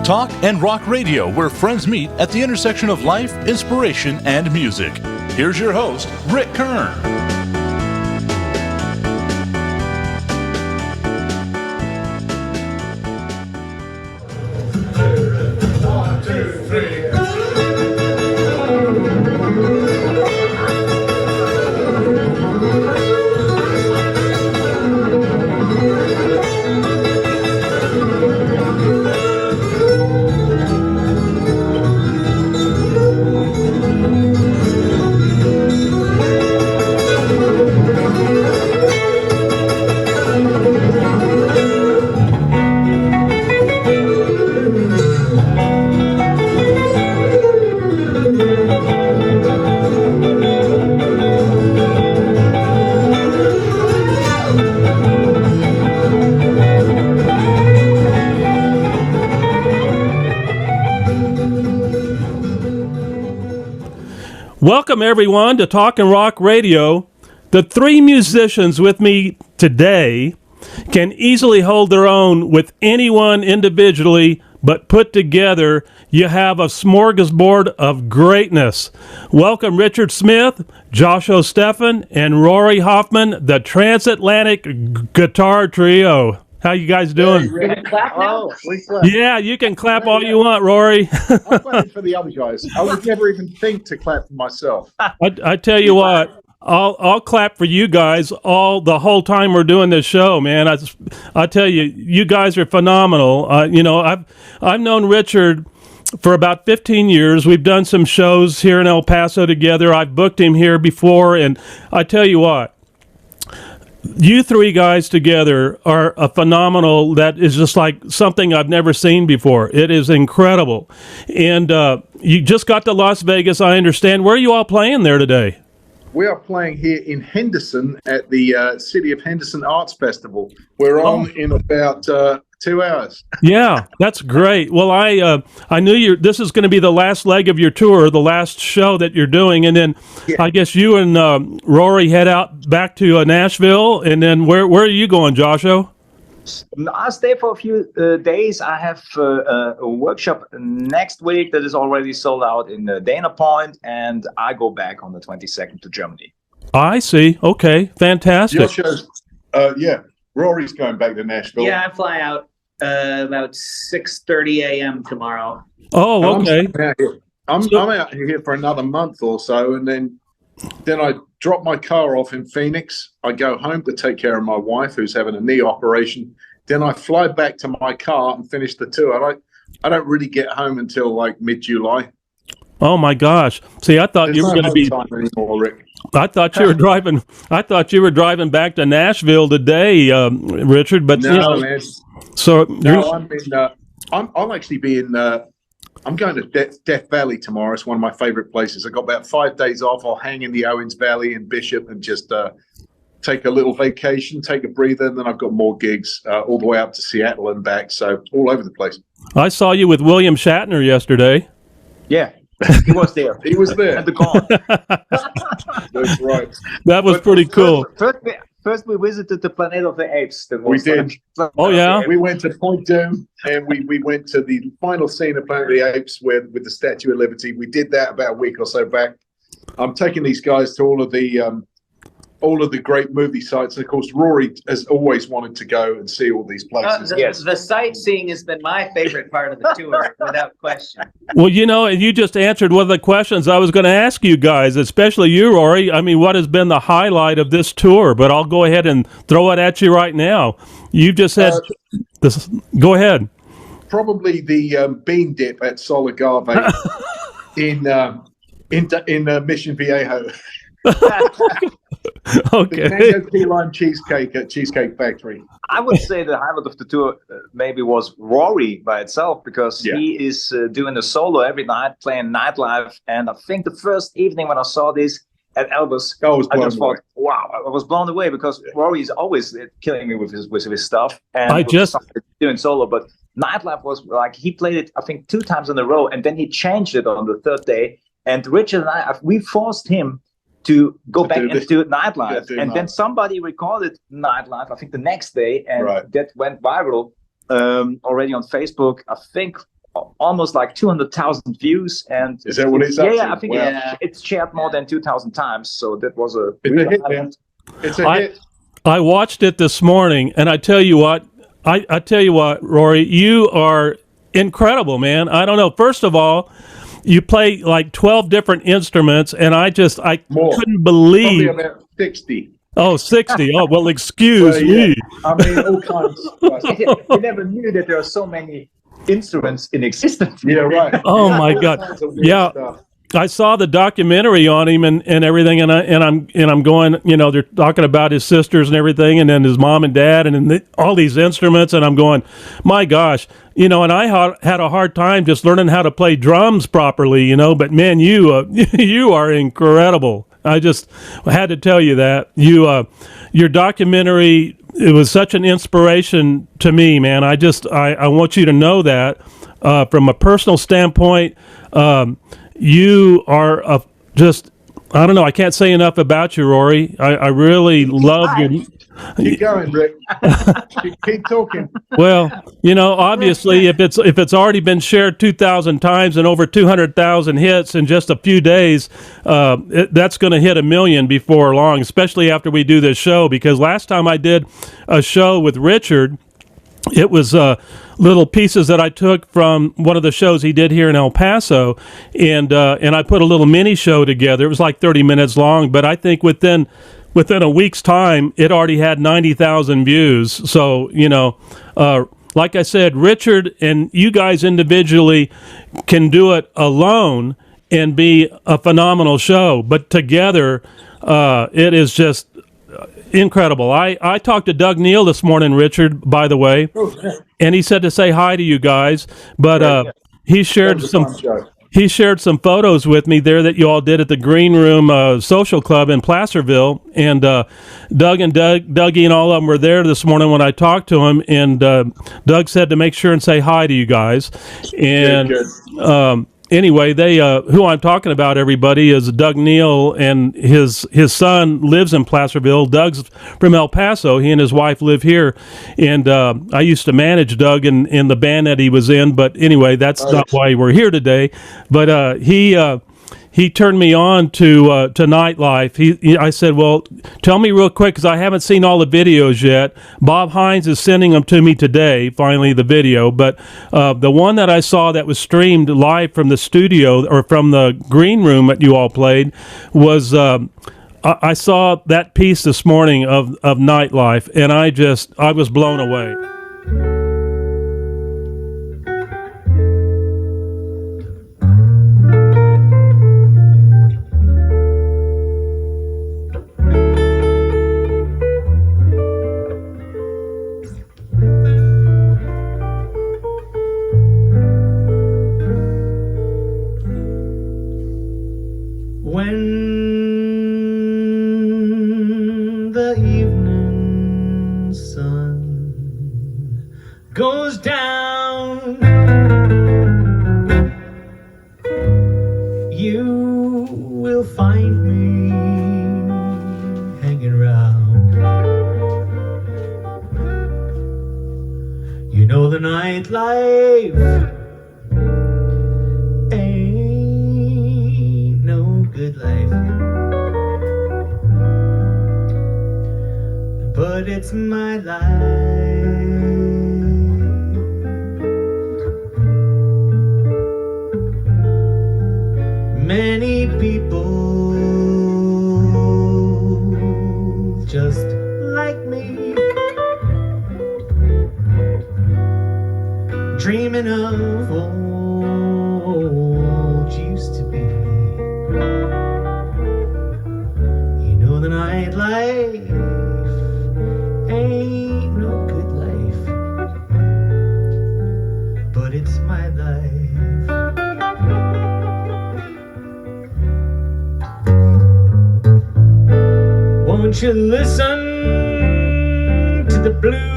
Talk and Rock Radio, where friends meet at the intersection of life, inspiration, and music. Here's your host, Rick Kern. 1, 2, 3. Welcome, everyone, to Talk and Rock Radio. The three musicians with me today can easily hold their own with anyone individually, but put together, you have a smorgasbord of greatness. Welcome, Richard Smith, Joscho Stephan, and Rory Hoffman, the Transatlantic Guitar Trio. How you guys doing? Can we clap now? Yeah, you can clap all you want, Rory. I'm clapping for the other guys. I would never even think to clap for myself. I tell you what, I'll clap for you guys the whole time we're doing this show, man. I tell you, you guys are phenomenal. I've known Richard for about 15 years. We've done some shows here in El Paso together. I've booked him here before, and I tell you what, you three guys together are a phenomenal that is just like something I've never seen before. It is incredible. And you just got to Las Vegas, I understand. Where are you all playing there today? We are playing here in Henderson at the City of Henderson Arts Festival. We're on in about 2 hours. Yeah, that's great. Well, I knew this is going to be the last leg of your tour, the last show that you're doing, and then I guess you and Rory head out back to Nashville, and then where are you going, Joscho? I'll stay for a few days. I have a workshop next week that is already sold out in Dana Point, and I go back on the 22nd to Germany. I see. Okay, fantastic. Your show's, Rory's going back to Nashville. Yeah, I fly out about 6:30 a.m. tomorrow. Oh, okay. I'm out here for another month or so, and then I drop my car off in Phoenix. I go home to take care of my wife, who's having a knee operation. Then I fly back to my car and finish the tour. I don't really get home until like mid-July. Oh my gosh! See, I thought you were going to be. Anymore, Rick. I thought you were driving. I thought you were driving back to Nashville today, Richard. But no, man. So no, I'll actually be in. I'm going to Death Valley tomorrow. It's one of my favorite places. I got about 5 days off. I'll hang in the Owens Valley and Bishop and just take a little vacation, take a breather, and then I've got more gigs all the way up to Seattle and back. So all over the place. I saw you with William Shatner yesterday. Yeah. He was there. He was there. At the con. That's right. That was pretty cool. First, we visited the Planet of the Apes. We did. Oh, yeah? We went to Point Doom, and we went to the final scene of Planet of the Apes with the Statue of Liberty. We did that about a week or so back. I'm taking these guys to all of the great movie sites. And of course, Rory has always wanted to go and see all these places. The sightseeing has been my favorite part of the tour, without question. Well, and you just answered one of the questions I was going to ask you guys, especially you, Rory. I mean, what has been the highlight of this tour? But I'll go ahead and throw it at you right now. You just said this. Go ahead. Probably the bean dip at Sol Agave in Mission Viejo. Okay. The mango key lime cheesecake at Cheesecake Factory. I would say the highlight of the tour maybe was Rory by itself, because he is doing a solo every night, playing Nightlife. And I think the first evening when I saw this at Elvis, I just thought, wow, I was blown away, because Rory is always killing me with his stuff. And I just doing solo, but Nightlife was like, he played it, I think, 2 times in a row, and then he changed it on the third day. And Richard and I, we forced him to go back and do Nightlife. And then somebody recorded Nightlife, I think the next day, and that went viral already on Facebook. I think almost like 200,000 views. And is that what it's up to? I think it's shared more than 2,000 times. So that was a hit, man. It's a hit. I watched it this morning, and I tell you what, I tell you what, Rory, you are incredible, man. I don't know. First of all, you play like 12 different instruments, and I couldn't believe. Probably about 60. Oh, 60. Oh, well, excuse me. I mean, all kinds. You never knew that there are so many instruments in existence. Yeah, right. Oh my God. Yeah. Stuff. I saw the documentary on him and everything, and I'm going, you know, they're talking about his sisters and everything, and then his mom and dad, and then all these instruments, and I'm going, my gosh, you know, and I had a hard time just learning how to play drums properly, you know, but man, you you are incredible. I just had to tell you that your documentary, it was such an inspiration to me, man. I want you to know that from a personal standpoint. You are just, I don't know, I can't say enough about you, Rory. I really love you. Keep going, Rick. keep talking. Well, you know, obviously, if it's already been shared 2,000 times and over 200,000 hits in just a few days, that's going to hit 1 million before long, especially after we do this show. Because last time I did a show with Richard, it was little pieces that I took from one of the shows he did here in El Paso, and I put a little mini show together. It was like 30 minutes long, but I think within a week's time, it already had 90,000 views. So, you know, like I said, Richard and you guys individually can do it alone and be a phenomenal show, but together, it is just incredible. I talked to Doug Neal this morning, Richard, by the way, and he said to say hi to you guys, but he shared some photos with me there that you all did at the Green Room Social Club in Placerville, and Dougie and all of them were there this morning when I talked to him, and Doug said to make sure and say hi to you guys, and anyway, they who I'm talking about, everybody, is Doug Neal, and his son lives in Placerville. Doug's from El Paso. He and his wife live here, and I used to manage Doug in the band that he was in. But anyway, that's not why we're here today. But he turned me on to Nightlife. I said, well, tell me real quick, because I haven't seen all the videos yet. Bob Hines is sending them to me today, finally, the video. But the one that I saw that was streamed live from the studio, or from the Green Room that you all played, was I saw that piece this morning of Nightlife, and I was blown away. When the evening sun goes down, you will find me hanging around. You know the nightlife ain't no good life, but it's my life. Many people just like me, dreaming of old used to be. You know the nightlife ain't no good life, but it's my life. Won't you listen to the blues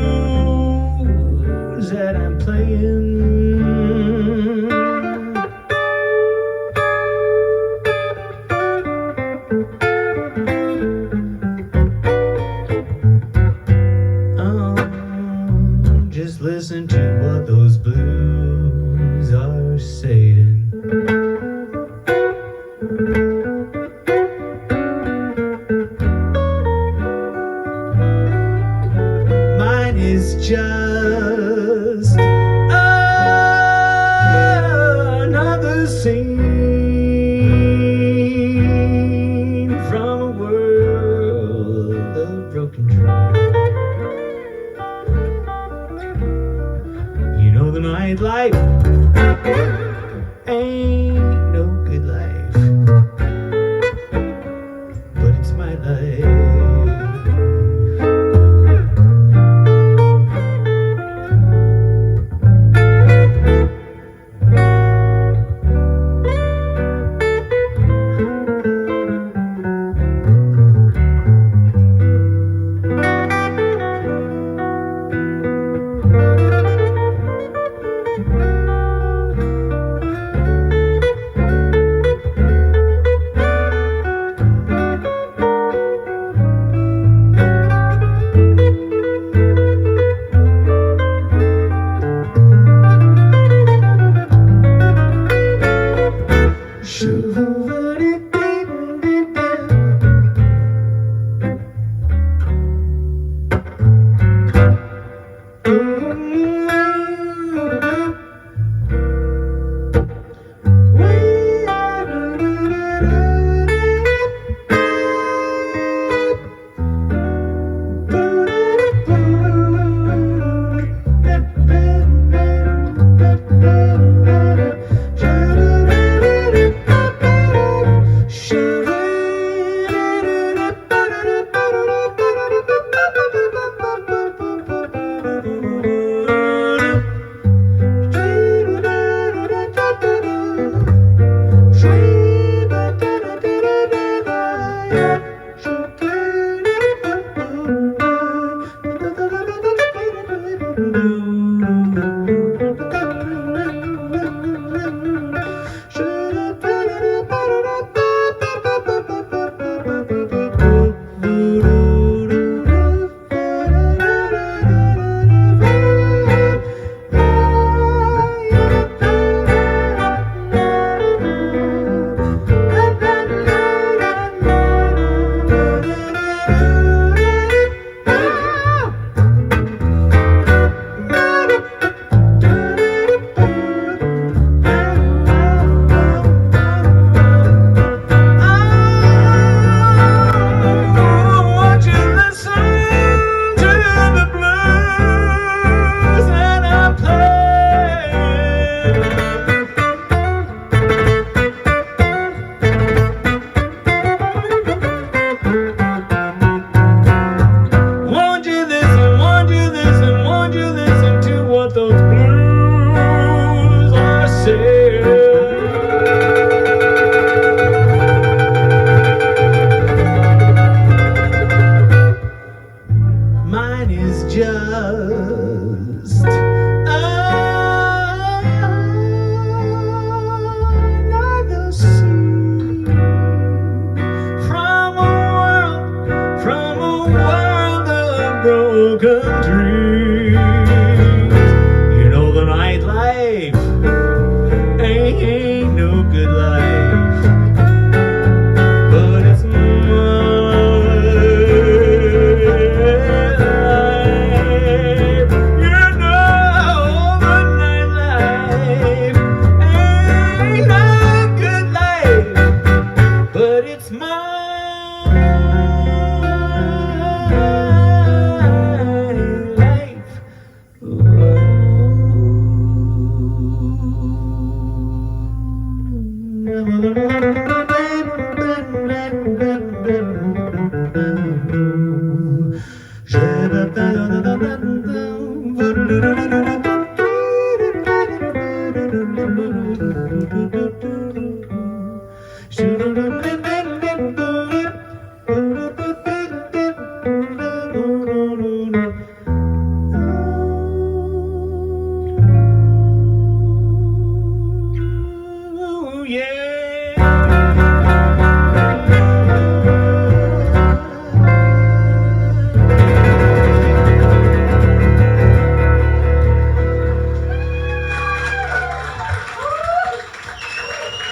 that I'm playing? Oh, just listen to what those blues are. you're saying. Mine is just another scene from a world of broken dreams. You know the nightlife ain't no good life, but it's my life.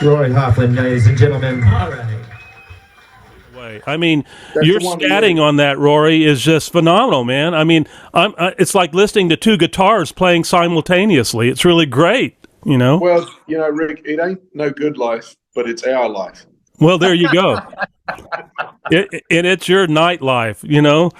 Rory Hoffman, ladies and gentlemen. All right. I mean, That's your the one scatting on that, Rory, is just phenomenal, man. I mean, it's like listening to two guitars playing simultaneously. It's really great, you know? Well, you know, Rick, it ain't no good life, but it's our life. Well, there you go. And it's your nightlife, you know?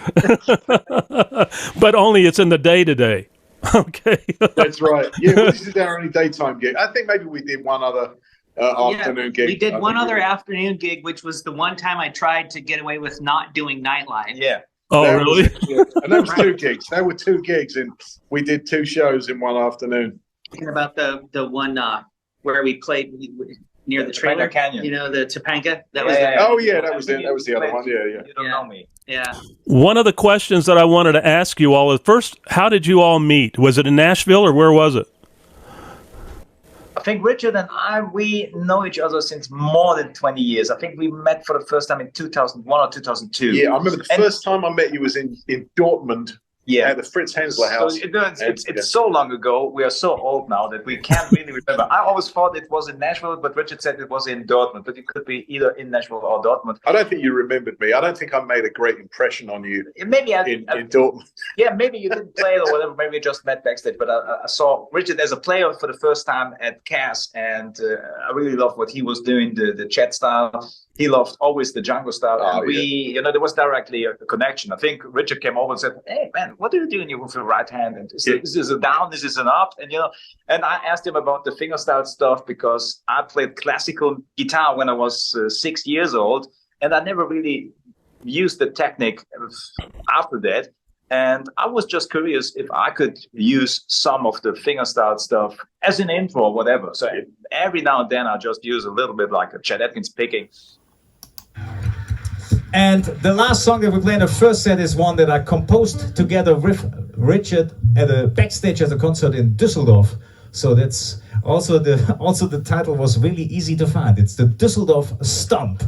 But only it's in the day-to-day. Okay. That's right. Yeah, well, this is our only daytime gig. I think maybe we did one other afternoon gig. We did one other afternoon gig, which was the one time I tried to get away with not doing Nightlife. Yeah. Oh, That really? was, yeah. And that was 2 gigs. There were 2 gigs, and we did 2 shows in one afternoon. Thinking about the one where we played near the trailer Canyon. You know, the Topanga. That Yeah, was yeah, Oh, yeah, that was it. That was the other one. Yeah, yeah. You don't know me. yeah. One of the questions that I wanted to ask you all is, first, how did you all meet? Was it in Nashville or where was it? I think Richard and I, we know each other since more than 20 years. I think we met for the first time in 2001 or 2002. Yeah, I remember the first time I met you was in Dortmund. Yeah. At the Fritz Hensler house. So it's so long ago. We are so old now that we can't really remember. I always thought it was in Nashville, but Richard said it was in Dortmund. But it could be either in Nashville or Dortmund. I don't think you remembered me. I don't think I made a great impression on you Maybe in Dortmund. Yeah, maybe you didn't play it or whatever. Maybe we just met backstage. But I saw Richard as a player for the first time at Cass, and I really loved what he was doing, the Chet style. He loved always the Django style. Oh, and you know, there was directly a connection. I think Richard came over and said, "Hey, man, what are you doing with your right hand? And is this a down? Is this an up?" And, you know, and I asked him about the fingerstyle stuff because I played classical guitar when I was 6 years old, and I never really used the technique after that. And I was just curious if I could use some of the fingerstyle stuff as an intro or whatever. So every now and then I just use a little bit like a Chet Atkins picking. And the last song that we play in the first set is one that I composed together with Richard at a backstage at a concert in Dusseldorf. So that's also the title was really easy to find. It's the Dusseldorf Stomp.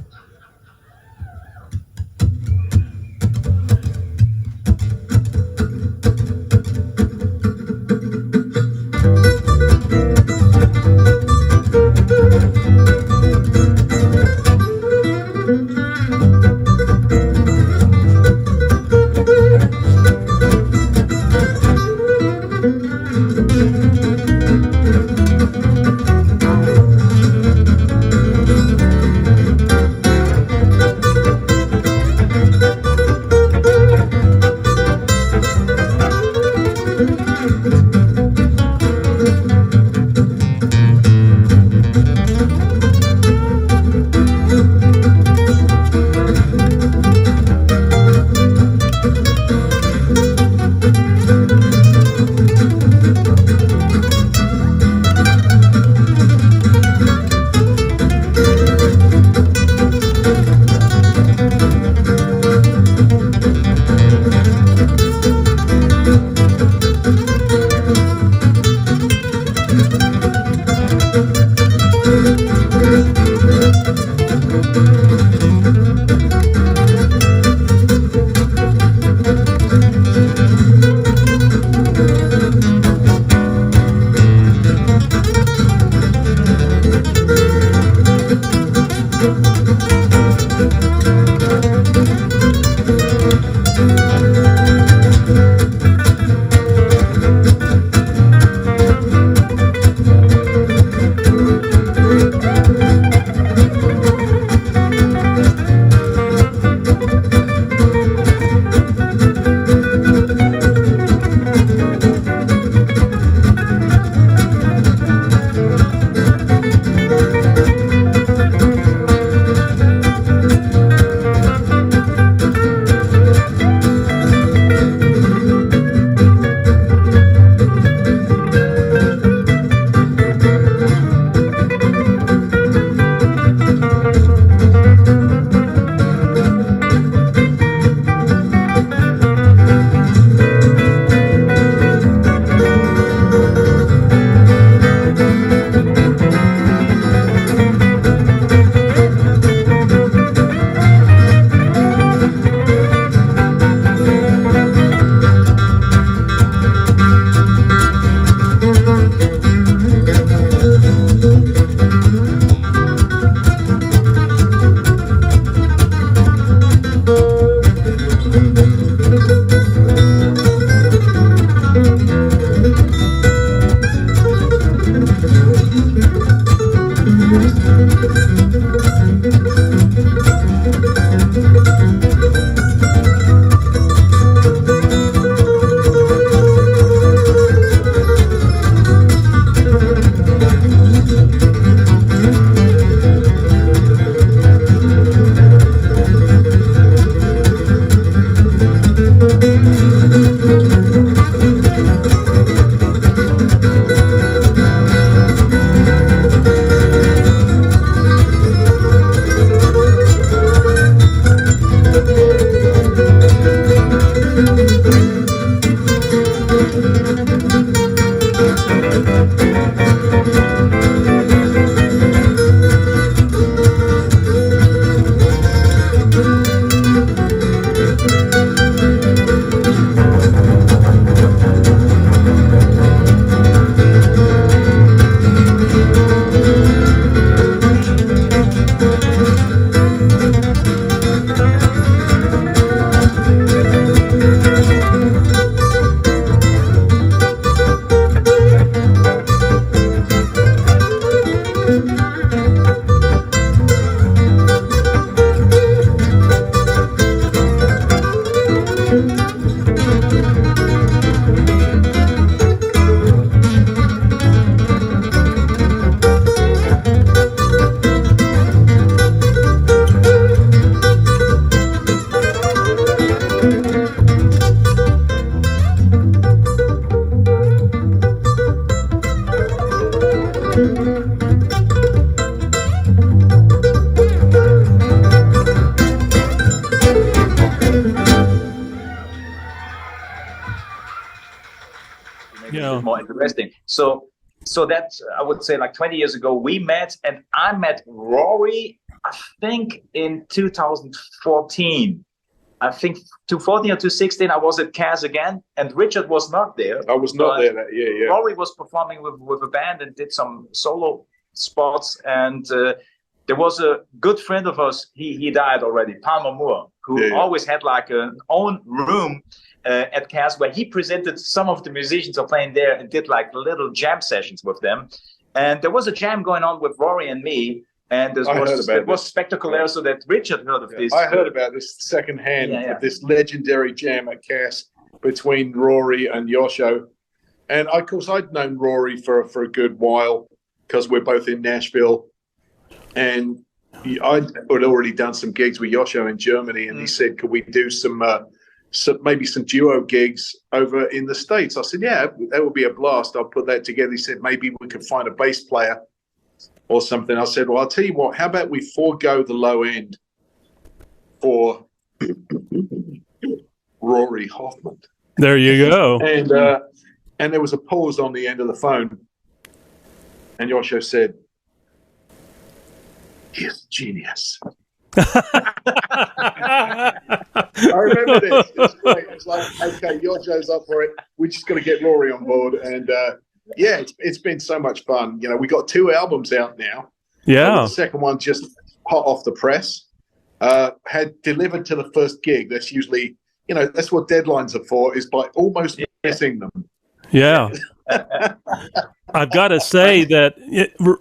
maybe a bit more interesting. So that I would say like 20 years ago we met, and I met Rory, I think in 2014. I think 2014 or 2016 I was at Cass again, and Richard was not there. I was not there that year, yeah. Rory was performing with a band and did some solo spots, and there was a good friend of us, he died already, Palmer Moore, who always had like an own room at Cass where he presented some of the musicians are playing there and did like little jam sessions with them. And there was a jam going on with Rory and me, and it was spectacular, so that Richard heard of this. I heard about this secondhand, of this legendary jam at Cass between Rory and Joscho. And of course, I'd known Rory for a good while because we're both in Nashville. And I'd already done some gigs with Joscho in Germany, and he said, could we do maybe some duo gigs over in the States? I said, yeah, that would be a blast. I'll put that together. He said, maybe we could find a bass player or something. I said, well, I'll tell you what, how about we forego the low end for Rory Hoffman? There you go. And there was a pause on the end of the phone, and Joscho said, he's a genius. I remember this. It's great. It's like, okay, Joscho's up for it. We're just going to get Rory on board. And it's been so much fun. You know, we got 2 albums out now. Yeah. The second one just hot off the press. Had delivered to the first gig. That's usually, that's what deadlines are for, is by almost missing them. Yeah. I've got to say that,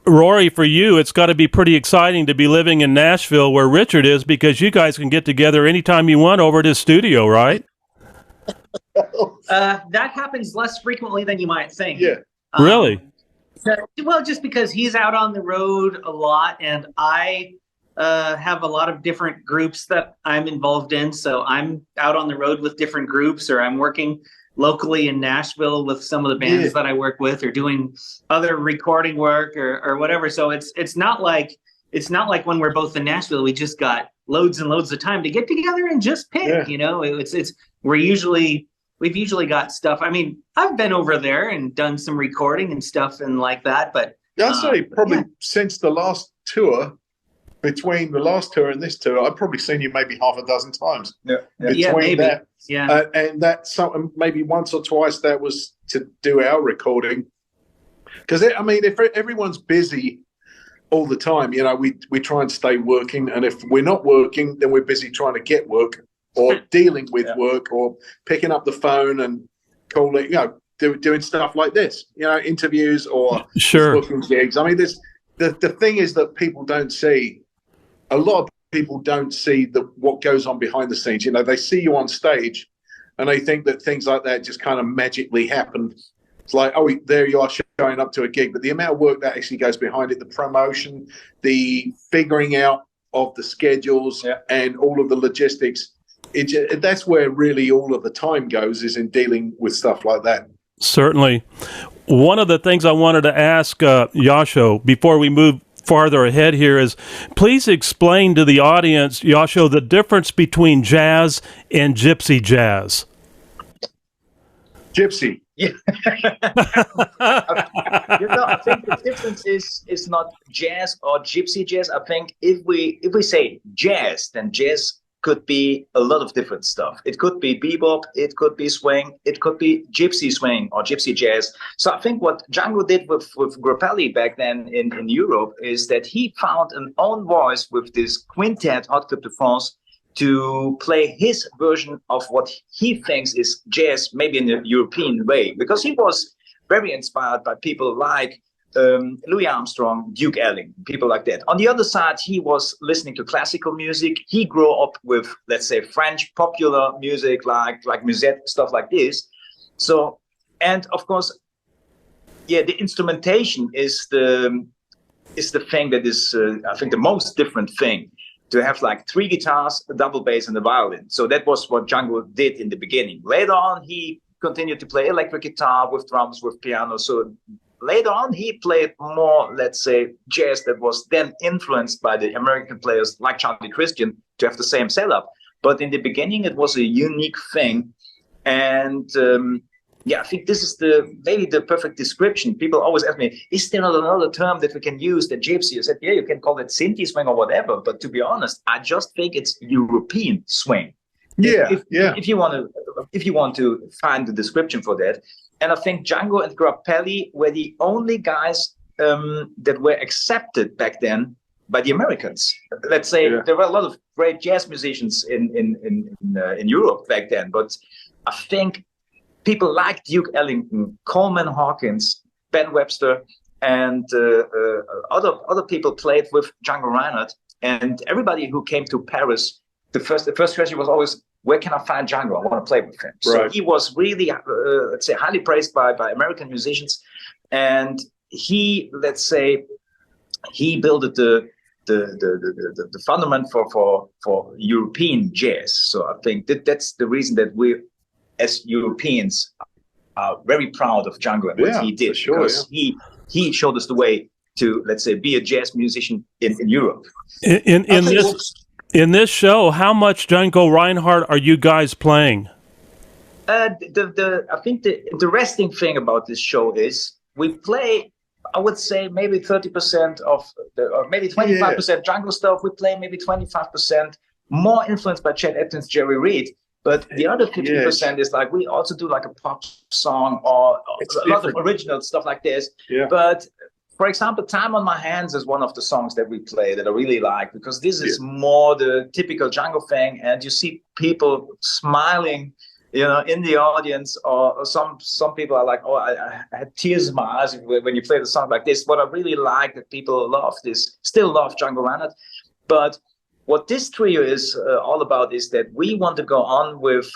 Rory, for you, it's got to be pretty exciting to be living in Nashville where Richard is, because you guys can get together anytime you want over at his studio, right? That happens less frequently than you might think. Yeah. Really? Well, just because he's out on the road a lot, and I have a lot of different groups that I'm involved in. So I'm out on the road with different groups, or I'm working locally in Nashville with some of the bands that I work with, or doing other recording work or whatever. So it's not like when we're both in Nashville, we just got loads and loads of time to get together and just pick, we've usually got stuff. I mean, I've been over there and done some recording and stuff and like that, but I'd say probably since the last tour, between the last tour and this tour, I've probably seen you maybe half a dozen times. Maybe. That, and that's something, maybe once or twice that was to do our recording. Because, if everyone's busy all the time, we try and stay working. And if we're not working, then we're busy trying to get work, or dealing with work, or picking up the phone and calling, doing stuff like this, interviews or booking gigs. I mean, the thing is that people don't see. A lot of people don't see what goes on behind the scenes. They see you on stage, and they think that things like that just kind of magically happen. It's like, oh, there you are showing up to a gig. But the amount of work that actually goes behind it, the promotion, the figuring out of the schedules, and all of the logistics, that's where really all of the time goes, is in dealing with stuff like that. Certainly. One of the things I wanted to ask Joscho before we move farther ahead here is, please explain to the audience, Joscho, the difference between jazz and gypsy jazz. Gypsy. Yeah. I think the difference is not jazz or gypsy jazz. I think if we say jazz, then jazz could be a lot of different stuff. It could be bebop, it could be swing, it could be gypsy swing or gypsy jazz. So I think what Django did with Grappelli back then in Europe is that he found an own voice with this quintet, Hot Club de France, to play his version of what he thinks is jazz, maybe in a European way, because he was very inspired by people like Louis Armstrong, Duke Ellington, people like that. On the other side, he was listening to classical music. He grew up with, let's say, French popular music like Musette, stuff like this. So, and of course, the instrumentation is the thing that is, I think, the most different thing. To have like 3 guitars, a double bass, and a violin. So that was what Django did in the beginning. Later on, he continued to play electric guitar with drums, with piano. So later on, he played more, let's say, jazz that was then influenced by the American players like Charlie Christian to have the same setup. But in the beginning, it was a unique thing. And I think this is maybe the perfect description. People always ask me, is there not another term that we can use than gypsy? I said, yeah, you can call it synthy swing or whatever. But to be honest, I just think it's European swing. If you want to find the description for that. And I think Django and Grappelli were the only guys that were accepted back then by the Americans. Let's say there were a lot of great jazz musicians in Europe back then, but I think people like Duke Ellington, Coleman Hawkins, Ben Webster, and other people played with Django Reinhardt. And everybody who came to Paris, the first question was always, where can I find Django? I want to play with him. So he was really, let's say, highly praised by American musicians. And he, let's say, he built the fundament for European jazz. So I think that's the reason that we, as Europeans, are very proud of Django and what he did, because he showed us the way to, let's say, be a jazz musician in Europe. In this show, how much Django Reinhardt are you guys playing? I think the interesting thing about this show is we play, I would say, maybe 30% of or maybe 25% Django stuff. We play maybe 25%, more influenced by Chet, Atkins, Jerry Reed. But the other 50% is like, we also do like a pop song or a lot of original stuff like this. Yeah. But for example, Time on My Hands is one of the songs that we play that I really like, because this is more the typical Django thing, and you see people smiling, you know, in the audience, or some people are like, oh, I had tears in my eyes when you play the song like this. What I really like that people love this, still love Django Reinhardt. But what this trio is all about is that we want to go on with,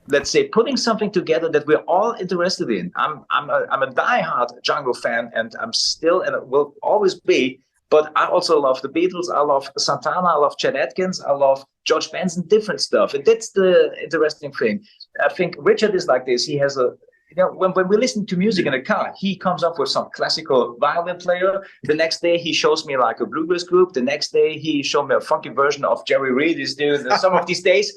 let's say, putting something together that we're all interested in. I'm a diehard Django fan, and I'm still, and will always be. But I also love the Beatles. I love Santana. I love Chet Atkins. I love George Benson. Different stuff, and that's the interesting thing. I think Richard is like this. He has a, you know, when we listen to music in a car, he comes up with some classical violin player. The next day he shows me like a bluegrass group. The next day he showed me a funky version of Jerry Reed is doing some of these days.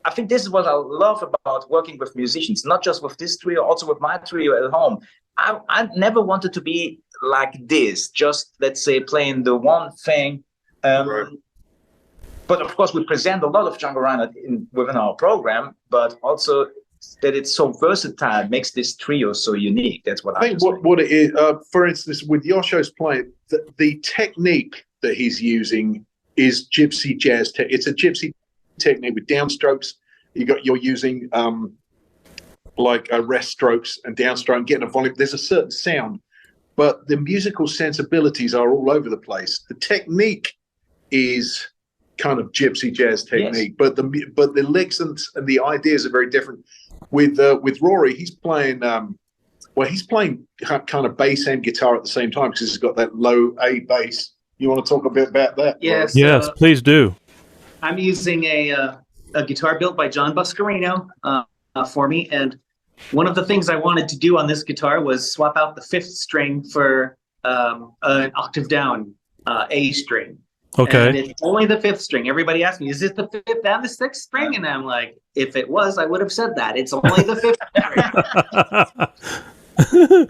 I think this is what I love about working with musicians, not just with this trio, also with my trio at home. I never wanted to be like this, just, let's say, playing the one thing. But of course, we present a lot of Django Reinhardt within our program, but also that it's so versatile makes this trio so unique. That's what I think. What it is, for instance, with Joscho's playing, the technique that he's using is gypsy jazz. It's a gypsy technique with downstrokes. You're using like rest strokes and downstroke, getting a volume. There's a certain sound, but the musical sensibilities are all over the place. The technique is kind of gypsy jazz technique, but the licks and the ideas are very different. With Rory, he's playing he's playing kind of bass and guitar at the same time, because he's got that low A bass. You want to talk a bit about that? Yes, yes, please do. I'm using a guitar built by John Buscarino for me, and one of the things I wanted to do on this guitar was swap out the 5th string for an octave down A string. Okay. And it's only the 5th string. Everybody asks me, is it the 5th and the 6th string? And I'm like, if it was, I would have said that. It's only the 5th string.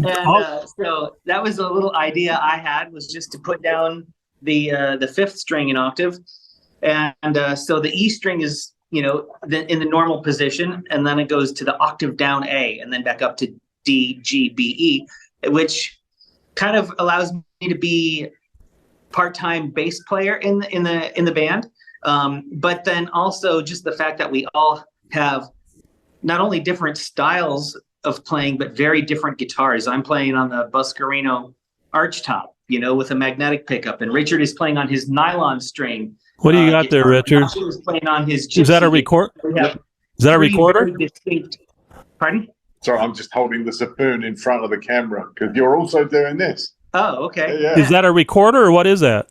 And so that was a little idea I had, was just to put down the 5th string in octave. And so the E string is, you know, in the normal position, and then it goes to the octave down A, and then back up to D, G, B, E, which kind of allows me to be part-time bass player in the band. But then also just the fact that we all have not only different styles of playing, but very different guitars. I'm playing on the Buscarino archtop, you know, with a magnetic pickup, and Richard is playing on his nylon string. What do you got there, Richard? Was playing on his Gypsy. Is that a record? Is that a recorder? Pardon? Sorry, I'm just holding the spoon in front of the camera because you're also doing this. Oh, okay. Yeah. Is that a recorder, or what is that?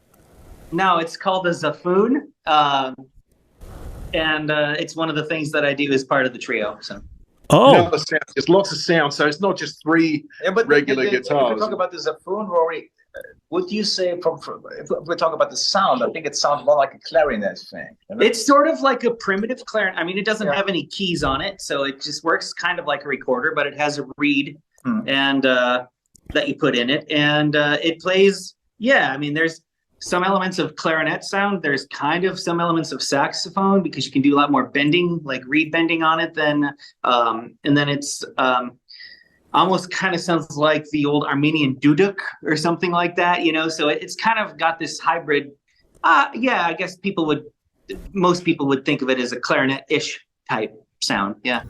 No, it's called a Zaffoon, and it's one of the things that I do as part of the trio. So. Oh, there's lots of sound, so it's not just 3 regular guitars. If you talk about the Zaffoon, Rory, would you say if we talk about the sound, I think it sounds more like a clarinet thing. It's sort of like a primitive clarinet. I mean, it doesn't have any keys on it, so it just works kind of like a recorder, but it has a reed and that you put in it, and it plays. Yeah, I mean, there's some elements of clarinet sound. There's kind of some elements of saxophone because you can do a lot more bending, like reed bending on it than, and then it's almost kind of sounds like the old Armenian duduk or something like that, you know? So it's kind of got this hybrid, I guess most people would think of it as a clarinet-ish type sound, yeah.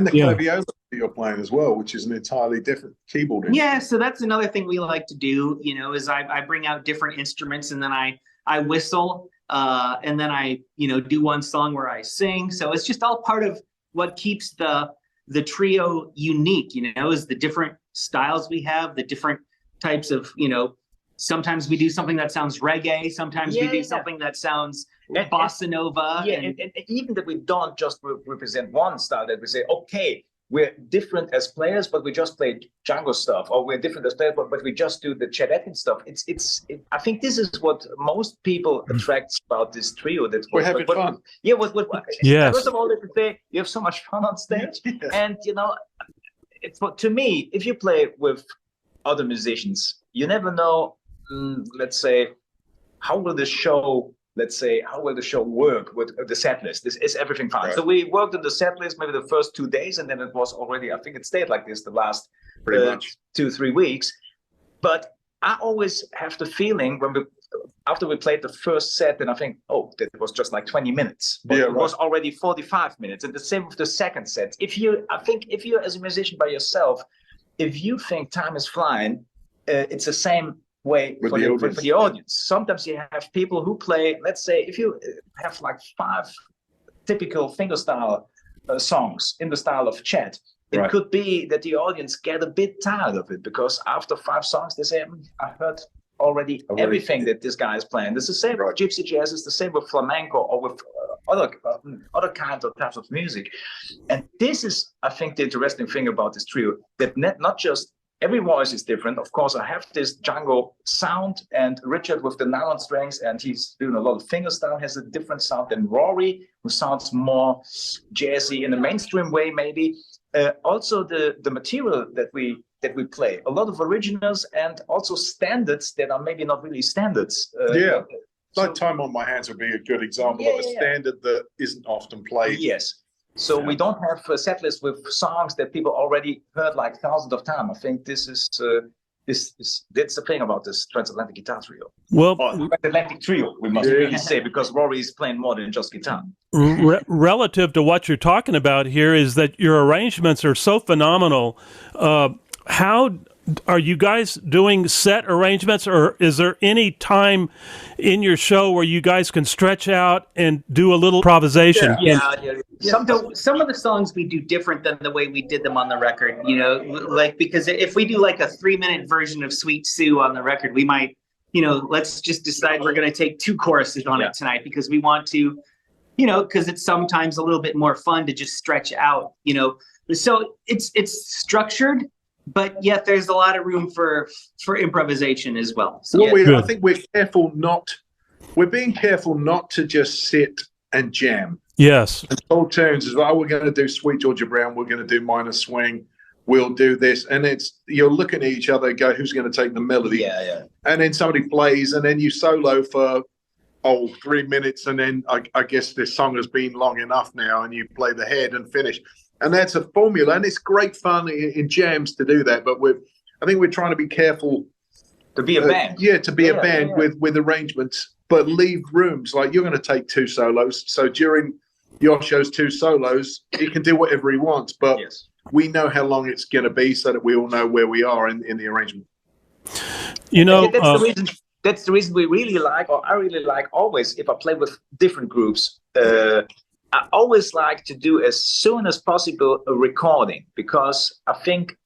And the claviola that you're playing as well, which is an entirely different keyboard instrument. Yeah, so that's another thing we like to do, you know, is I bring out different instruments and then I whistle, and then I, you know, do one song where I sing. So it's just all part of what keeps the trio unique, you know, is the different styles we have, the different types of, you know, sometimes we do something that sounds reggae, sometimes we do something that sounds bossa nova. Yeah, and even that we don't just represent one style, that we say, okay, we're different as players, but we just play Django stuff, or we're different as players, but we just do the Chet Atkins stuff. I think this is what most people attracts about this trio. We're having fun. Yeah, yes. First of all, let me say, you have so much fun on stage, and you know, to me, if you play with other musicians, you never know. Let's say, how will the show work with the set list? Is everything fine? Right. So we worked on the set list maybe the first 2 days, and then it was already, I think it stayed like this the last 2-3 weeks. But I always have the feeling after we played the first set, then I think, oh, that was just like 20 minutes. But it was already 45 minutes. And the same with the second set. If you as a musician by yourself, if you think time is flying, it's the same way for the audience. Sometimes you have people who play, let's say, if you have like 5 typical fingerstyle songs in the style of Chet, it could be that the audience get a bit tired of it, because after 5 songs they say, I heard already everything that this guy is playing. It's the same with gypsy jazz, it's the same with flamenco, or with other kinds of types of music. And this is, I think, the interesting thing about this trio, that not just every voice is different. Of course, I have this Django sound, and Richard with the nylon strings, and he's doing a lot of fingerstyle, has a different sound than Rory, who sounds more jazzy in a mainstream way, maybe. Also, the material that we play, a lot of originals and also standards that are maybe not really standards. Like Time on My Hands would be a good example of a standard that isn't often played. Yes. So we don't have a set list with songs that people already heard like thousands of times. I think this is that's the thing about this Transatlantic Guitar Trio. Well, Transatlantic Trio, we must really say, because Rory is playing more than just guitar. Relative to what you're talking about here is that your arrangements are so phenomenal. How are you guys doing set arrangements, or is there any time in your show where you guys can stretch out and do a little improvisation? Some of the songs we do different than the way we did them on the record, you know, like, because if we do like a 3-minute version of Sweet Sue on the record, we might, you know, let's just decide we're going to take 2 choruses on it tonight, because we want to, you know, because it's sometimes a little bit more fun to just stretch out, you know. So it's structured, but yet there's a lot of room for improvisation as well. So I think we're being careful not to just sit and jam. Yes. And old tunes as well. We're going to do Sweet Georgia Brown. We're going to do Minor Swing. We'll do this. And you're looking at each other and go, who's going to take the melody? Yeah. And then somebody plays, and then you solo for 3 minutes. And then I guess this song has been long enough now, and you play the head and finish. And that's a formula, and it's great fun in jams to do that. But I think we're trying to be careful to be a band. To be a band with arrangements, but leave rooms. Like, you're going to take 2 solos, so during Joscho's 2 solos, he can do whatever he wants. But we know how long it's going to be, so that we all know where we are in the arrangement. You know, that's the reason we really like, or I really like always, if I play with different groups. I always like to do as soon as possible a recording, because I think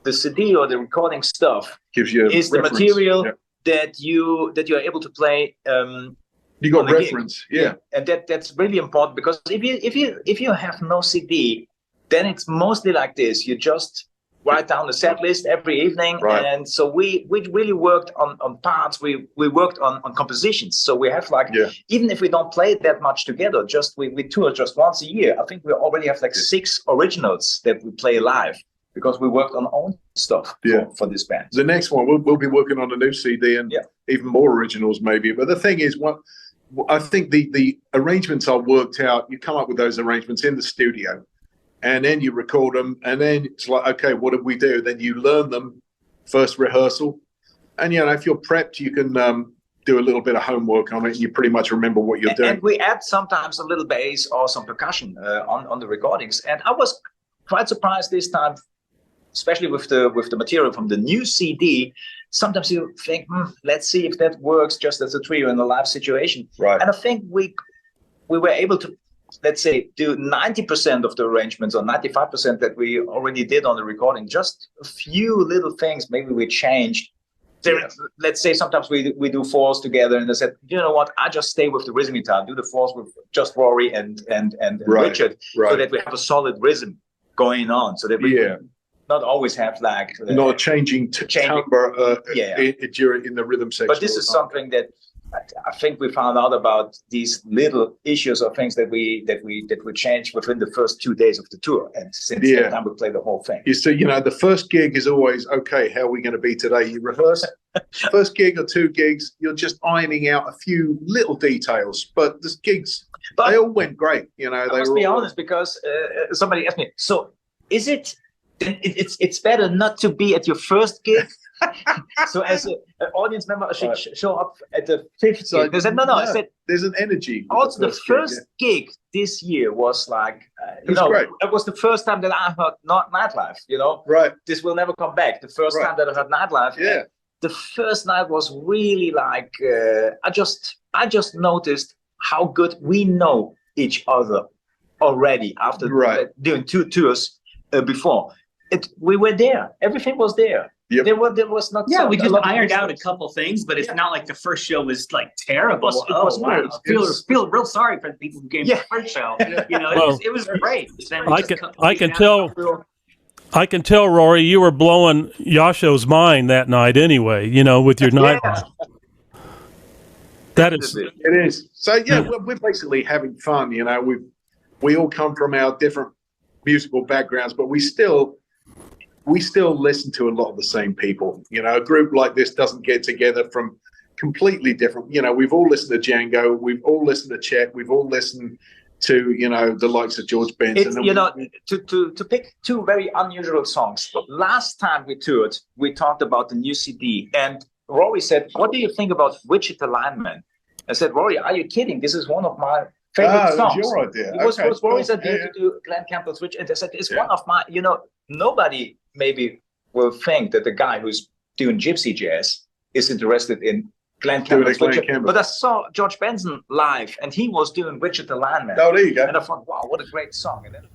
the CD or the recording stuff gives you is the material that you are able to play. You got reference, and that's really important, because if you have no CD, then it's mostly like this. You just write down the set list every evening, and so we really worked on parts. We worked on compositions. So we have even if we don't play that much together, just we tour just once a year. I think we already have like 6 originals that we play live, because we worked on our own stuff for this band. The next one, we'll be working on a new CD and even more originals maybe. But the thing is, I think the arrangements are worked out. You come up with those arrangements in the studio, and then you record them, and then it's like, okay, what did we do? Then you learn them first rehearsal, and if you're prepped, you can do a little bit of homework on it, and you pretty much remember what you're doing. And we add sometimes a little bass or some percussion on the recordings. And I was quite surprised this time, especially with the material from the new CD. Sometimes you think, let's see if that works just as a trio in a live situation. Right. And I think we were able to, let's say, do 90% of the arrangements or 95% that we already did on the recording. Just a few little things maybe we changed. Let's say sometimes we do fours together, and I said, you know what, I just stay with the rhythm guitar, do the fours with just Rory and Richard, so that we have a solid rhythm going on, so that we not always have like not changing timbre in the rhythm section. But this is something that I think we found out about, these little issues or things that we changed within the first 2 days of the tour, and since that time we play the whole thing. You see, the first gig is always okay. How are we going to be today? You rehearse. First gig or 2 gigs, you're just ironing out a few little details, but the gigs they all went great. I must be honest, because somebody asked me, so is it? It's better not to be at your first gig. So as an audience member, I should show up at the 5th gig. They said, no. I said, there's an energy. Also, the first gig this year was like, great. It was the first time that I heard Nightlife. Right. This will never come back. The first time that I heard Nightlife. Yeah. The first night was really like, I just noticed how good we know each other already after doing 2 tours before. We were there. Everything was there. Yep. There was not. Yeah, we just ironed out a couple things, but it's not like the first show was like terrible. I feel real sorry for the people who came to the first show. It was great. I can tell, Rory, you were blowing Joscho's mind that night anyway. With your night. That is. It is. So we're basically having fun. We all come from our different musical backgrounds, but we still listen to a lot of the same people. A group like this doesn't get together from completely different. We've all listened to Django, we've all listened to Chet, we've all listened to the likes of George Benson. To pick 2 very unusual songs. Last time we toured, we talked about the new CD, and Rory said, "What do you think about Wichita Lineman?" I said, "Rory, are you kidding? This is one of my favorite songs." It was your idea. It was Rory's idea to do Glenn Campbell's Witch, and I said, it's one of my. Nobody maybe will think that the guy who's doing gypsy jazz is interested in Glenn Campbell's Witch. But I saw George Benson live, and he was doing Wichita Lineman. Oh, there you go. And I thought, wow, what a great song! And then,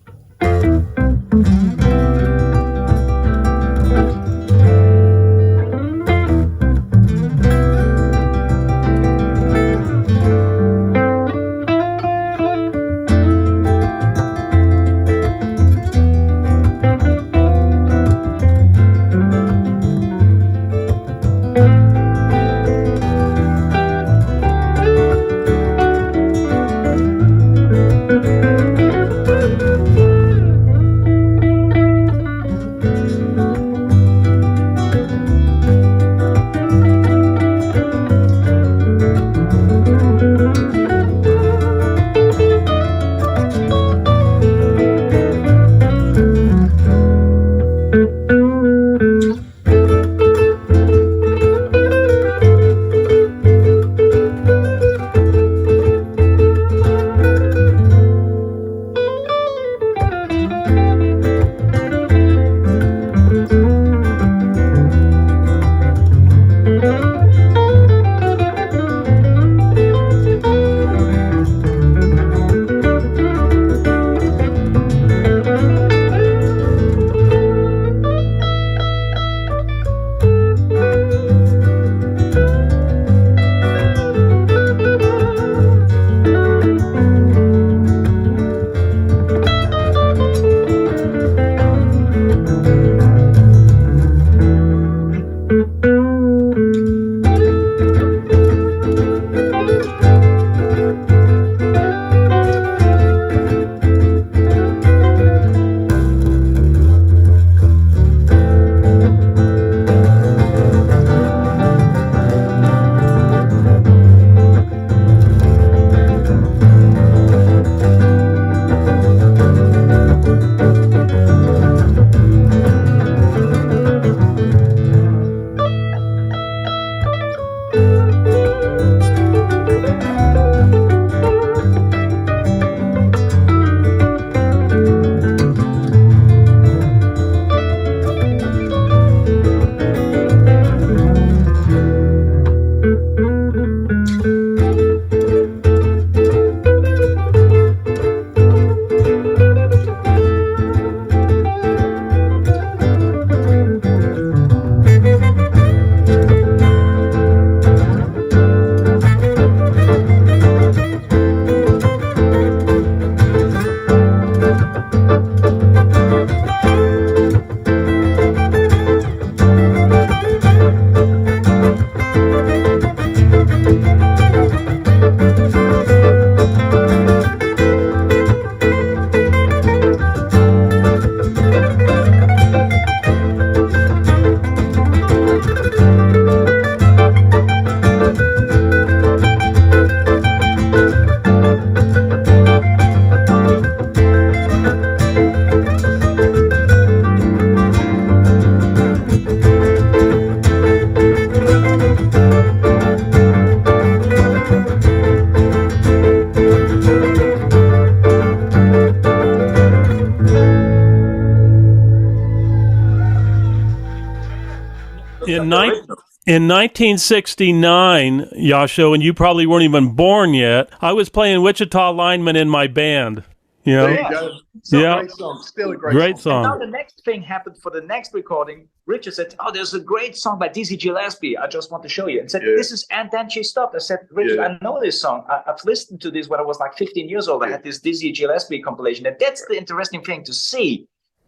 In 1969, Joscho, and you probably weren't even born yet, I was playing Wichita Lineman in my band. You know? There you go. Still a great song. Still a great song. And now the next thing happened for the next recording. Richard said, "Oh, there's a great song by Dizzy Gillespie. I just want to show you." And said, "This is," and then she stopped. I said, "Richard, I know this song. I've listened to this when I was like 15 years old. I had this Dizzy Gillespie compilation." And that's the interesting thing to see,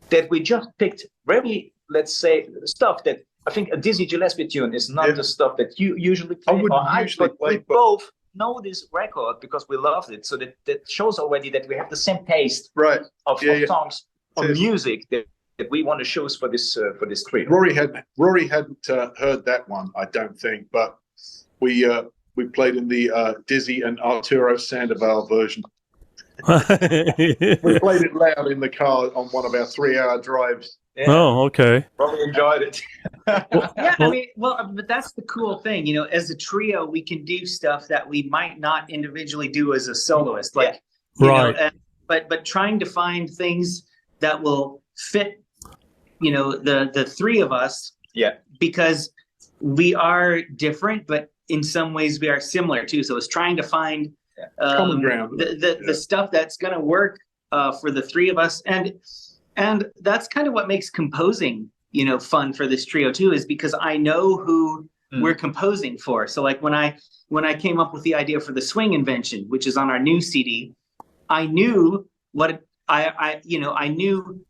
that we just picked very, let's say, stuff that I think a Dizzy Gillespie tune is not the stuff that you usually play. I wouldn't usually play, but we both know this record because we loved it. So that shows already that we have the same taste of songs or music that we want to show for this trio. Rory hadn't heard that one, I don't think, but we played in the Dizzy and Arturo Sandoval version. We played it loud in the car on one of our 3-hour drives. Yeah. Oh, okay. Probably enjoyed it. But that's the cool thing, you know. As a trio, we can do stuff that we might not individually do as a soloist, like you know, but trying to find things that will fit, you know, the three of us. Yeah. Because we are different, but in some ways we are similar too. So it's trying to find common ground, the stuff that's going to work for the three of us, and that's kind of what makes composing, you know, fun for this trio too, is because I know who we're composing for. So like when I came up with the idea for the swing invention, which is on our new CD, I knew what I knew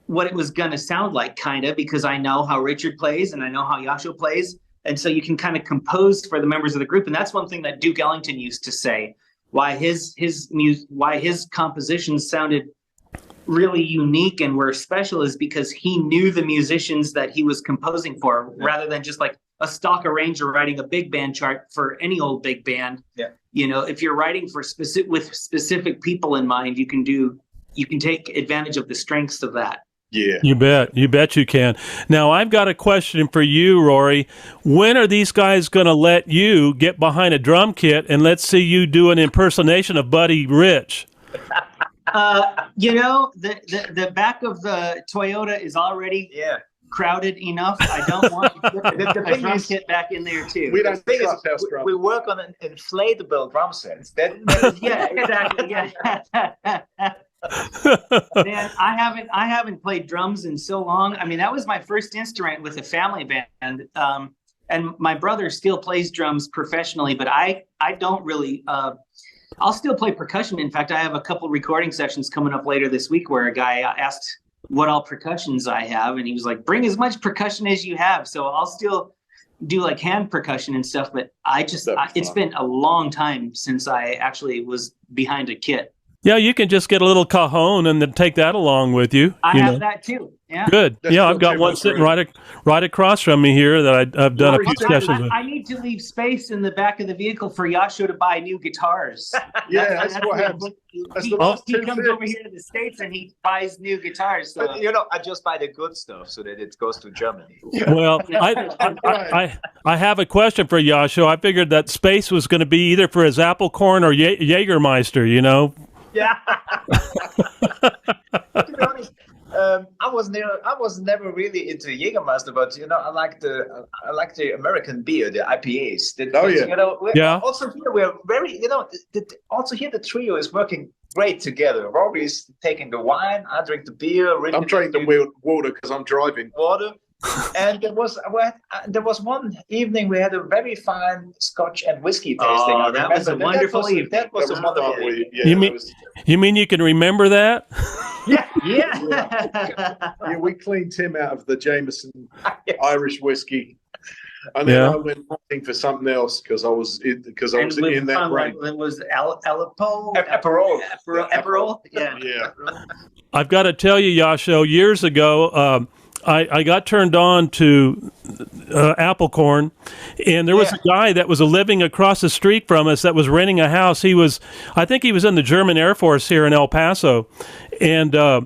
what it was going to sound like, kind of, because I know how Richard plays and I know how Joscho plays. And so you can kind of compose for the members of the group. And that's one thing that Duke Ellington used to say, why his compositions sounded really unique and were special, is because he knew the musicians that he was composing for, rather than just like a stock arranger writing a big band chart for any old big band. Yeah. You know, if you're writing for specific people in mind, you can take advantage of the strengths of that. Yeah. You bet you can. Now, I've got a question for you, Rory. When are these guys going to let you get behind a drum kit and let's see you do an impersonation of Buddy Rich? You know, the back of the Toyota is already crowded enough. I don't want to put the drum kit back in there too. We don't think we work on an inflatable drum set. Yeah, exactly. Yeah. Man, I haven't played drums in so long. I mean, that was my first instrument with a family band. And my brother still plays drums professionally, but I don't really. I'll still play percussion. In fact, I have a couple recording sessions coming up later this week where a guy asked what all percussions I have, and he was like, "Bring as much percussion as you have." So I'll still do like hand percussion and stuff, but it's been a long time since I actually was behind a kit. Yeah, you can just get a little cajon and then take that along with you. I have that too. Yeah. Good. I've got one sitting right across from me here that I've done a few sessions with. I need to leave space in the back of the vehicle for Joscho to buy new guitars. That's what happens. He comes over here to the States and he buys new guitars. So. But, you know, I just buy the good stuff so that it goes to Germany. Well, I have a question for Joscho. I figured that space was going to be either for his apple corn or Jägermeister, you know? Yeah. To be honest, I was never really into Jägermeister, but you know, I like the American beer, the IPAs. You know, also here we're very, you know, also here the trio is working great together. Rory's taking the wine, I drink the beer. I'm drinking the water because I'm driving. Water. And there was one evening we had a very fine Scotch and whiskey tasting. Oh, that was a wonderful evening. That was a wonderful evening. You mean you can remember that? Yeah. We cleaned him out of the Jameson Irish whiskey, and then I went looking for something else because I was in that range. It was Aleppo, Aperol. Yeah. I've got to tell you, Joscho, years ago, I got turned on to apple corn, and there was a guy that was living across the street from us that was renting a house. I think he was in the German Air Force here in El Paso, and I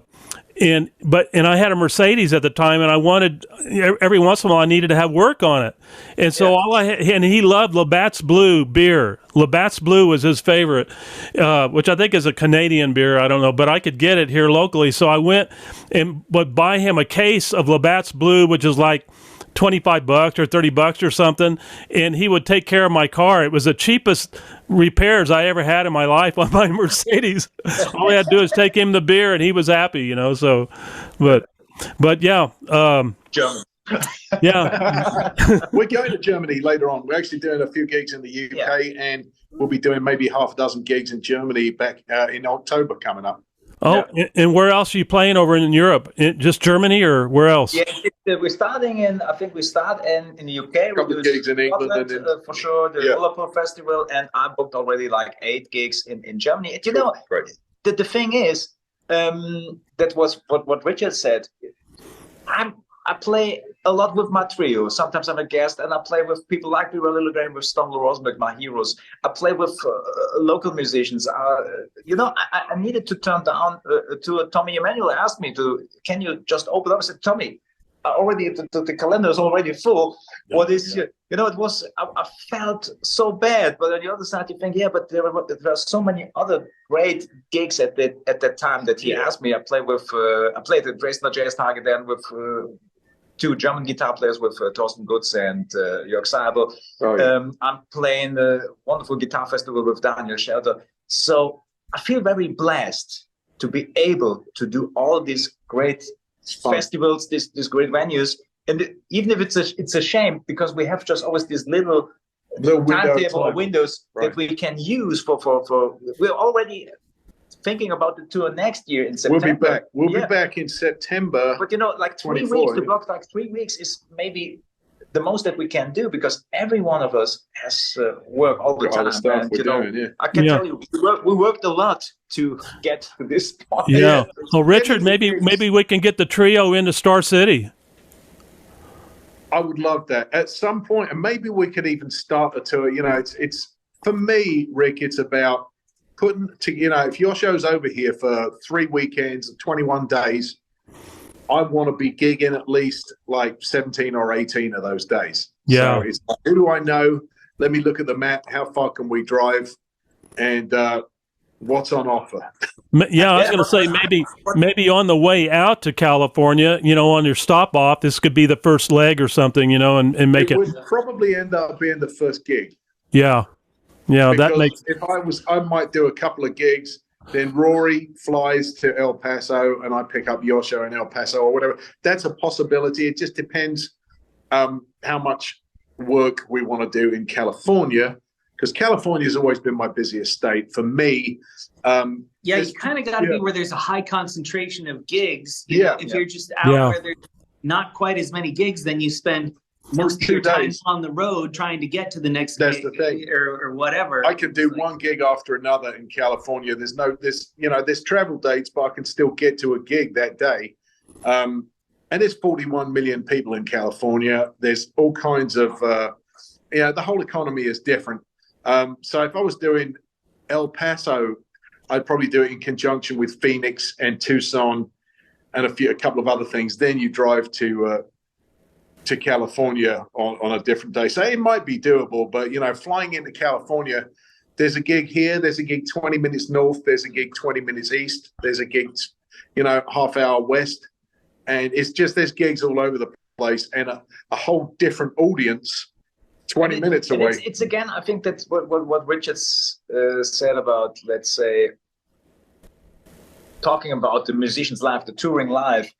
had a Mercedes at the time, and I wanted, every once in a while I needed to have work on it, and so and he loved Labatt's Blue beer. Labatt's Blue was his favorite, which I think is a Canadian beer. I don't know, but I could get it here locally, so I went and would buy him a case of Labatt's Blue, which is like $25 or $30 or something, and he would take care of my car. It was the cheapest repairs I ever had in my life on my Mercedes. All I had to do is take him the beer, and he was happy, you know. So, but yeah, German. yeah. We're going to Germany later on. We're actually doing a few gigs in the UK, and we'll be doing maybe half a dozen gigs in Germany back in October coming up. Oh, and where else are you playing over in Europe? Just Germany or where else? Yeah, we're starting in. I think we start in the UK. A couple of gigs in England, for sure. The Liverpool Festival, and I booked already like 8 gigs in Germany. And, you know, the thing is, that was what Richard said. I play a lot with my trio. Sometimes I'm a guest, and I play with people like Rory Hoffman, with Stomp Rosenberg, my heroes. I play with local musicians. You know, I needed to turn down to Tommy Emmanuel. Asked me can you just open up? I said, Tommy, the calendar is already full. What is, you know, it was, I felt so bad. But on the other side, you think, but there were so many other great gigs at that time that he asked me. I played at Dresdner Jazz Target then with 2 German guitar players, with Thorsten Gutz and Jörg Seibel. I'm playing a wonderful guitar festival with Daniel Shelter. So I feel very blessed to be able to do all these great festivals, these great venues. And even if it's a shame, because we have just always these little timetable or windows that we can use for we're already thinking about the tour next year in September. We'll be back in September. But you know, like 3 weeks, to block like 3 weeks is maybe the most that we can do, because every one of us has work all the time. And, you know, I can tell you, we worked a lot to get to this point. Yeah. Well, Richard, maybe we can get the trio into Star City. I would love that at some point, and maybe we could even start a tour. You know, it's for me, Rick. It's about putting to, you know, if your show's over here for 3 weekends, 21 days, I want to be gigging at least like 17 or 18 of those days. Yeah. So it's like, who do I know? Let me look at the map. How far can we drive? And what's on offer? Yeah, I was going to say maybe on the way out to California, you know, on your stop off, this could be the first leg or something, you know, and make it. It would probably end up being the first gig. Yeah. Yeah, because that makes. If I might do a couple of gigs. Then Rory flies to El Paso, and I pick up Joscho in El Paso or whatever. That's a possibility. It just depends how much work we want to do in California, because California has always been my busiest state for me. You kind of got to be where there's a high concentration of gigs. If you're just out where there's not quite as many gigs, then you spend most of your time on the road trying to get to the next gig. The thing. Or whatever. I can do one gig after another in California. There's travel dates, but I can still get to a gig that day. And there's 41 million people in California. There's all kinds of, the whole economy is different. So if I was doing El Paso, I'd probably do it in conjunction with Phoenix and Tucson and a couple of other things. Then you drive to California on a different day. So it might be doable, but, you know, flying into California, there's a gig here, there's a gig 20 minutes north, there's a gig 20 minutes east, there's a gig, you know, half hour west. And it's just, there's gigs all over the place, and a whole different audience 20 minutes away. It's again, I think that's what Richard said about, let's say, talking about the musician's life, the touring life.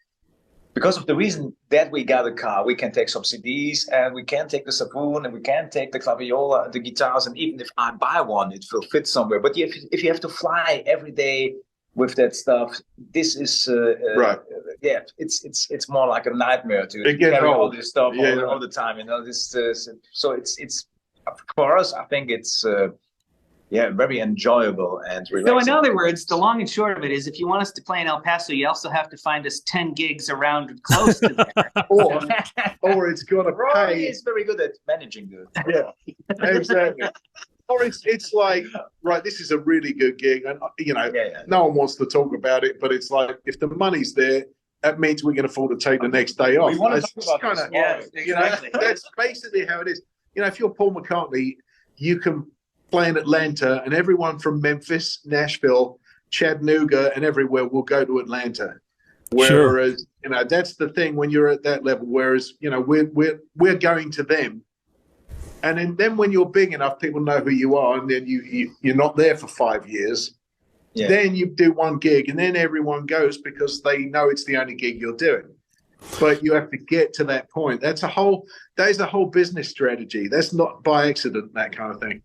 Because of the reason that we got a car, we can take some CDs, and we can take the Saboon, and we can take the claviola, the guitars, and even if I buy one, it will fit somewhere. But if you have to fly every day with that stuff, this is right. Yeah, it's more like a nightmare to carry all this stuff all the time. You know, so it's for us. I think it's. Very enjoyable and relaxing. So in other words, the long and short of it is, if you want us to play in El Paso, you also have to find us 10 gigs around close to there. or it's got to pay. Rory is very good at managing it. Yeah, exactly. Or it's like, right, this is a really good gig, and you know, no one wants to talk about it, but it's like, if the money's there, that means we can afford to take the next day off. We want to talk about this. Yes, exactly. You know, that's basically how it is. You know, if you're Paul McCartney, you can play in Atlanta, and everyone from Memphis, Nashville, Chattanooga, and everywhere will go to Atlanta. Whereas, you know, that's the thing when you're at that level. Whereas, you know, we're going to them, and then when you're big enough, people know who you are, and then you're not there for 5 years. Yeah. Then you do one gig, and then everyone goes because they know it's the only gig you're doing. But you have to get to that point. That is a whole business strategy. That's not by accident, that kind of thing.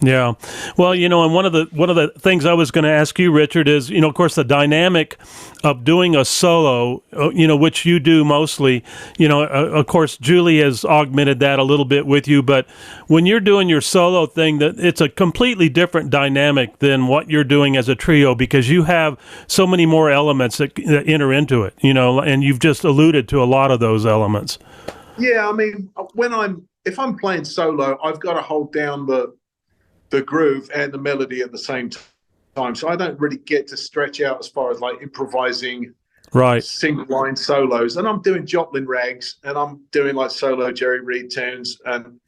Yeah. Well, you know, and one of the things I was going to ask you, Richard, is, you know, of course, the dynamic of doing a solo, you know, which you do mostly, you know, of course, Julie has augmented that a little bit with you, but when you're doing your solo thing, that it's a completely different dynamic than what you're doing as a trio, because you have so many more elements that enter into it, you know, and you've just alluded to a lot of those elements. Yeah. I mean, if I'm playing solo, I've got to hold down the groove and the melody at the same time, so I don't really get to stretch out as far as like improvising single line solos. And I'm doing Joplin rags, and I'm doing like solo Jerry Reed tunes, and,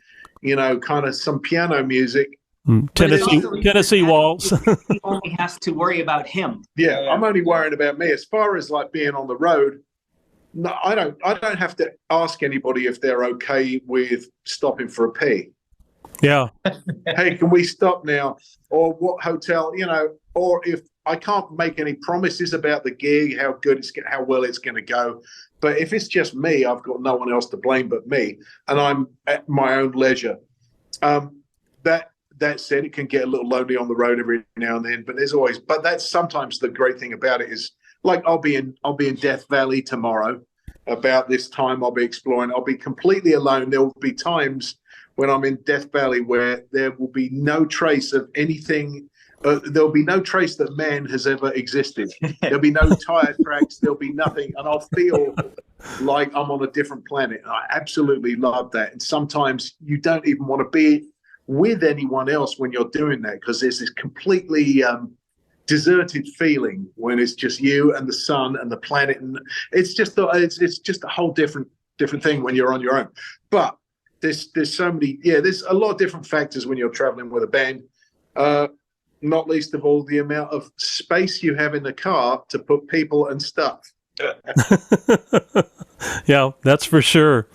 you know, kind of some piano music. Tennessee waltz. He only has to worry about him. Yeah, I'm only worrying about me. As far as like being on the road, no, I don't have to ask anybody if they're okay with stopping for a pee. Yeah. Hey, can we stop now? Or what hotel, you know, or if I can't make any promises about the gig, how well it's going to go. But if it's just me, I've got no one else to blame but me, and I'm at my own leisure. That said, it can get a little lonely on the road every now and then, but that's sometimes the great thing about it is, like, I'll be in Death Valley tomorrow. About this time, I'll be exploring. I'll be completely alone. There will be times when I'm in Death Valley where there will be no trace of anything. There'll be no trace that man has ever existed. There'll be no tire tracks. There'll be nothing. And I'll feel like I'm on a different planet. And I absolutely love that. And sometimes you don't even want to be with anyone else when you're doing that, because there's this completely deserted feeling when it's just you and the sun and the planet. And it's just a whole different thing when you're on your own. But there's so many, there's a lot of different factors when you're traveling with a band, not least of all the amount of space you have in the car to put people and stuff. Yeah, that's for sure.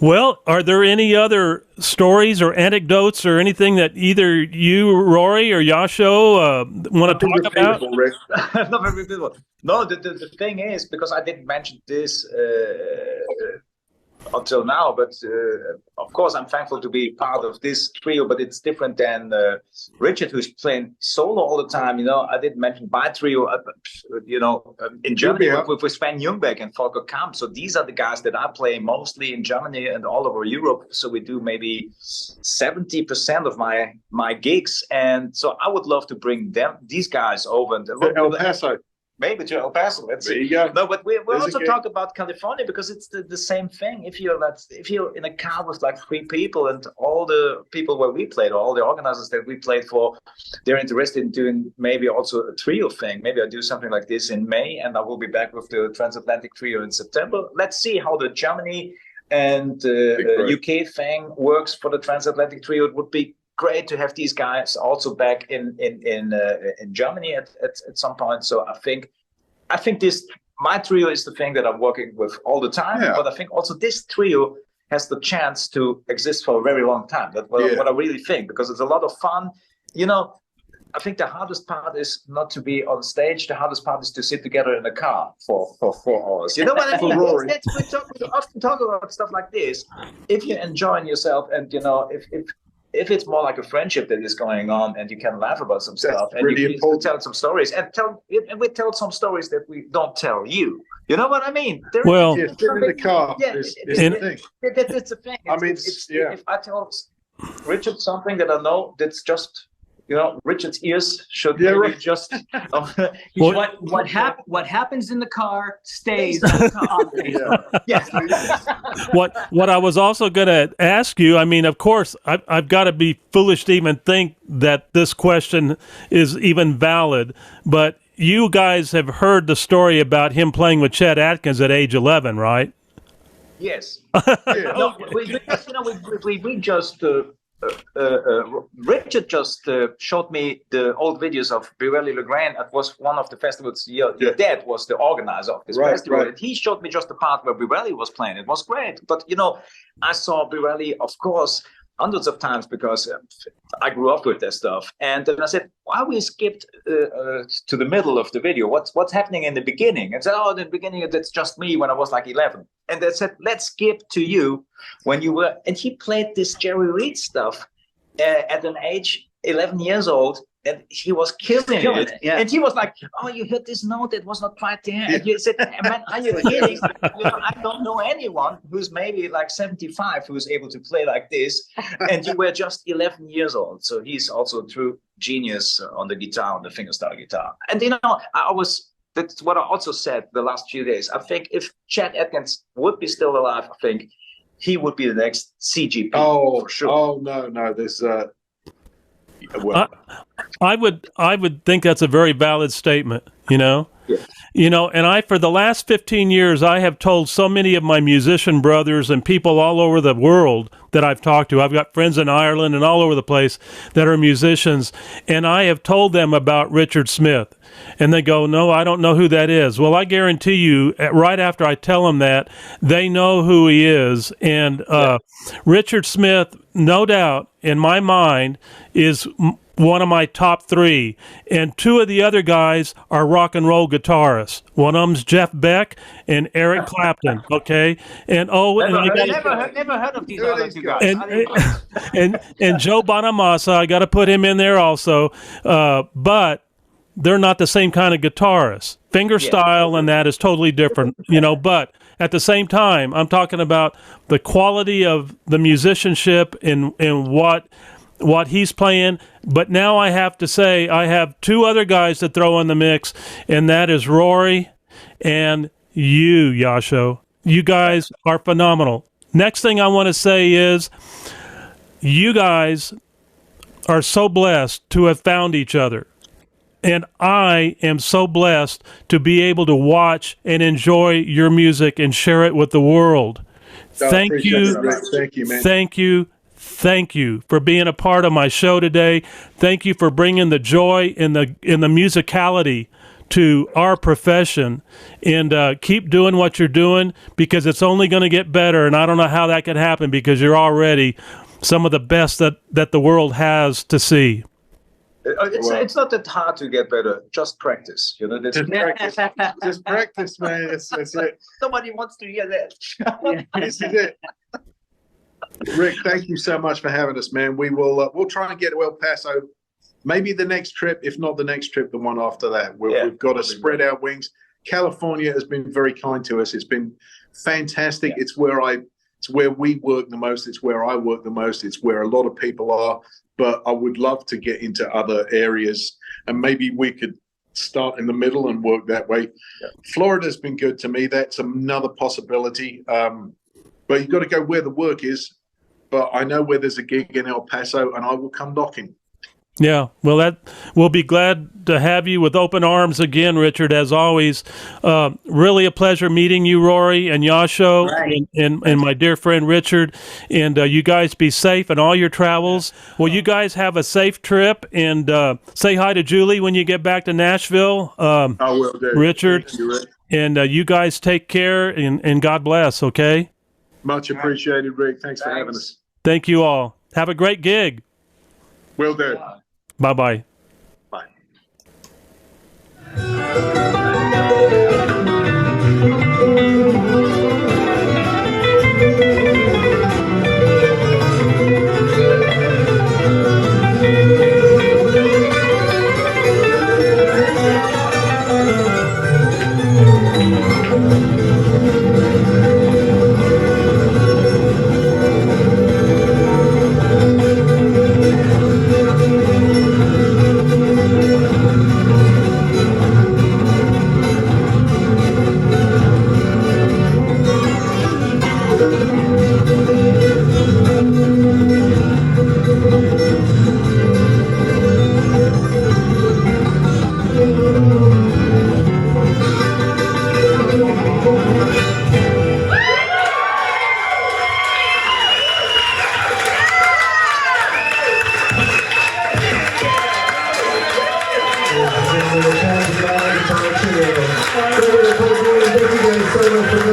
Well, are there any other stories or anecdotes or anything that either you, Rory, or Joscho want to talk about? Not very beautiful. No, the thing is, because I didn't mention this until now, but of course I'm thankful to be part of this trio, but it's different than Richard, who's playing solo all the time. You know, I didn't mention my trio, you know, in Germany with Sven Jungbeck and Volker Kamp. So these are the guys that I play mostly in Germany and all over Europe. So we do maybe 70% of my gigs, and so I would love to bring these guys over and El Paso. Maybe to El Paso. Let's see. No, but we also talk about California, because it's the same thing. If you're in a car with like 3 people, and all the people where we played, or all the organizers that we played for, they're interested in doing maybe also a trio thing. Maybe I'll do something like this in May, and I will be back with the Transatlantic Trio in September. Let's see how the Germany and UK thing works for the Transatlantic Trio. It would be great to have these guys also back in Germany at some point. So I think my trio is the thing that I'm working with all the time. Yeah. But I think also this trio has the chance to exist for a very long time. That's what I really think, because it's a lot of fun. You know, I think the hardest part is not to be on stage. The hardest part is to sit together in a car for 4 hours. You know what I mean? We often talk about stuff like this. If you're enjoying yourself, and, you know, if it's more like a friendship that is going on, and you can laugh about some stuff, and you tell some stories, and we tell some stories that we don't tell you. You know what I mean? Sitting in the car is the thing. That's the thing. If I tell Richard something that I know, that's just, you know, Richard's ears should just. What happens in the car stays in the car. Yes. What I was also going to ask you, I mean, of course, I've got to be foolish to even think that this question is even valid, but you guys have heard the story about him playing with Chet Atkins at age 11, right? Yes. No, we just Richard just showed me the old videos of Birelli Legrand. It was one of the festivals. Your dad was the organizer of this festival. Right. And he showed me just the part where Birelli was playing. It was great. But, I saw Birelli, of course, hundreds of times because I grew up with that stuff. And then I said, why we skipped to the middle of the video? What's happening in the beginning? And said, in the beginning, that's just me when I was like 11. And they said, let's skip to you when you were, and he played this Jerry Reed stuff at an age 11 years old. And he was killing it. Yeah. And he was like, oh, you heard this note that was not quite there. And he said, man, are you kidding? I don't know anyone who's maybe like 75 who's able to play like this. And you were just 11 years old. So he's also a true genius on the guitar, on the fingerstyle guitar. And, that's what I also said the last few days. I think if Chet Atkins would be still alive, I think he would be the next CGP. Oh, for sure. Oh, no, there's... I would think that's a very valid statement, Yeah. And for the last 15 years, I have told so many of my musician brothers and people all over the world that I've talked to. I've got friends in Ireland and all over the place that are musicians, and I have told them about Richard Smith. And they go, no, I don't know who that is. Well, I guarantee you, right after I tell them that, they know who he is. And Richard Smith, no doubt, in my mind, is one of my top three. And two of the other guys are rock and roll guitarists. One of them's Jeff Beck and Eric Clapton, okay? And never heard of these other two guys. And Joe Bonamassa, I got to put him in there also. But they're not the same kind of guitarist. Fingerstyle and that is totally different, but at the same time, I'm talking about the quality of the musicianship and what he's playing. But now I have to say I have two other guys to throw in the mix, and that is Rory and you, Joscho. You guys are phenomenal. Next thing I want to say is you guys are so blessed to have found each other. And I am so blessed to be able to watch and enjoy your music and share it with the world. Thank you. Thank you, man. Thank you for being a part of my show today. Thank you for bringing the joy and the musicality to our profession. And keep doing what you're doing, because it's only going to get better. And I don't know how that could happen, because you're already some of the best that the world has to see. It's not that hard to get better. Just practice. Just practice, man. That's it. Nobody wants to hear that. This is it. Rick, thank you so much for having us, man. We'll try and get to El Paso. Maybe the next trip, if not the next trip, the one after that. We've got to spread our wings. California has been very kind to us. It's been fantastic. Yeah. It's where we work the most. It's where I work the most. It's where a lot of people are. But I would love to get into other areas, and maybe we could start in the middle and work that way. Yeah. Florida's been good to me. That's another possibility. But you've got to go where the work is. But I know where there's a gig in El Paso, and I will come knocking. Yeah, well, we'll be glad to have you with open arms again, Richard, as always. Really a pleasure meeting you, Rory and Joscho, and my dear friend Richard. And you guys be safe in all your travels. Well, you guys have a safe trip, and say hi to Julie when you get back to Nashville. I will do. Richard. Thank you, Rick. And you guys take care, and God bless, okay? Much appreciated, Rick. Thanks for having us. Thank you all. Have a great gig. Will do. Bye-bye. Bye. further ado,